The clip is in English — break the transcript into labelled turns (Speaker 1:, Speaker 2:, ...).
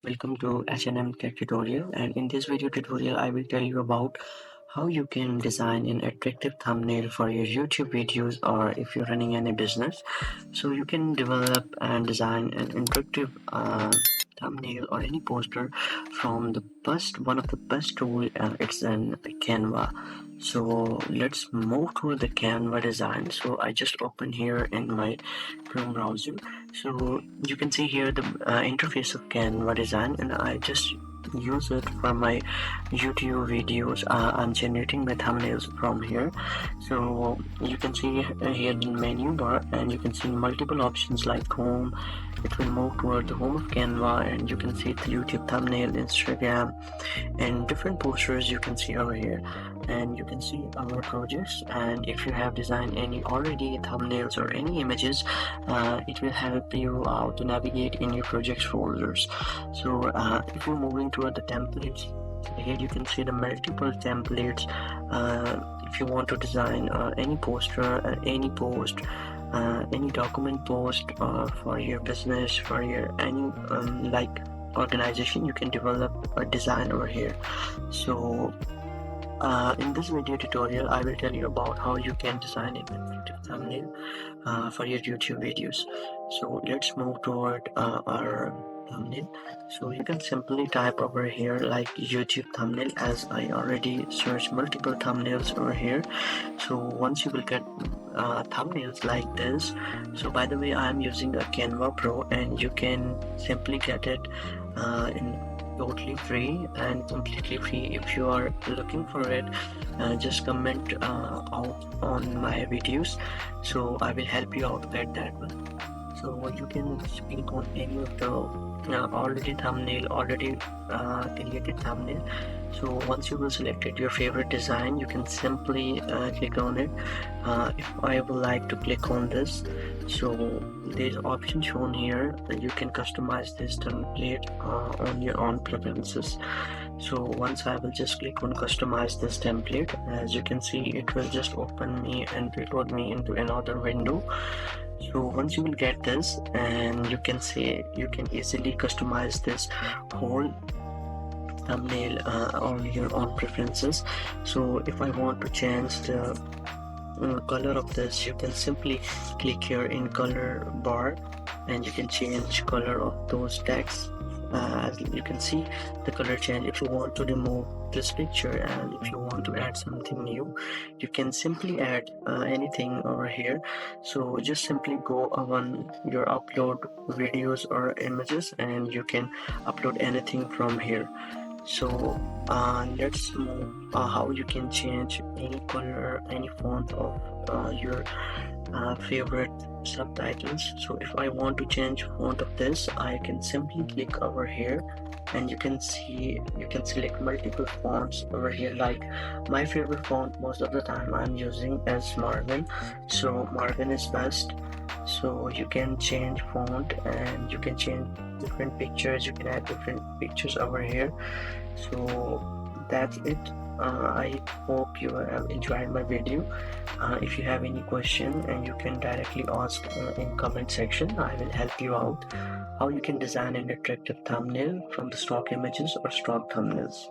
Speaker 1: welcome to H&M Tech Tutorial, and in this video tutorial I will tell you about how you can design an attractive thumbnail for your YouTube videos, or if you're running any business. So you can develop and design an interactive thumbnail or any poster from the best one of the best tool, it's in Canva. So let's move to the Canva design. So I just open here in my Chrome browser. So you can see here the interface of Canva design, and I just use it for my YouTube videos. I'm generating my thumbnails from here. So you can see here the menu bar, and you can see multiple options like home. It will move toward the home of Canva, and you can see the YouTube thumbnail, Instagram, and different posters you can see over here. And you can see our projects, and if you have designed any already thumbnails or any images, it will help you out to navigate in your projects folders. So if you're moving toward the templates, here you can see the multiple templates. If you want to design any poster, any post, any document post for your business, for your any like organization, you can develop a design over here. So in this video tutorial I will tell you about how you can design an effective thumbnail for your YouTube videos. So let's move toward our thumbnail. So you can simply type over here like YouTube thumbnail, as I already searched multiple thumbnails over here. So once you will get thumbnails like this. So by the way, I am using a Canva Pro, and you can simply get it in totally free and completely free. If you are looking for it, just comment out on my videos, so I will help you out get that one. So you can click on any of the already created thumbnail. So once you will selected your favorite design, you can simply click on it. If I would like to click on this, so there's option shown here that you can customize this template on your own preferences. So once I will just click on customize this template, as you can see, it will just open me and reload me into another window. So once you will get this, and you can say you can easily customize this whole thumbnail on your own preferences. So if I want to change the color of this, you can simply click here in color bar, and you can change color of those texts. As you can see, the color change. If you want to remove this picture and if you want to add something new, you can simply add anything over here. So just simply go on your upload videos or images, and you can upload anything from here. So let's move how you can change any color, any font of your favorite subtitles. So if I want to change font of this, I can simply click over here, and you can see you can select multiple fonts over here. Like my favorite font most of the time I'm using as Marvin, so Marvin is best. So you can change font, and you can change different pictures, you can add different pictures over here. So that's it. I hope you have enjoyed my video. If you have any question, and you can directly ask in comment section, I will help you out how you can design an attractive thumbnail from the stock images or stock thumbnails.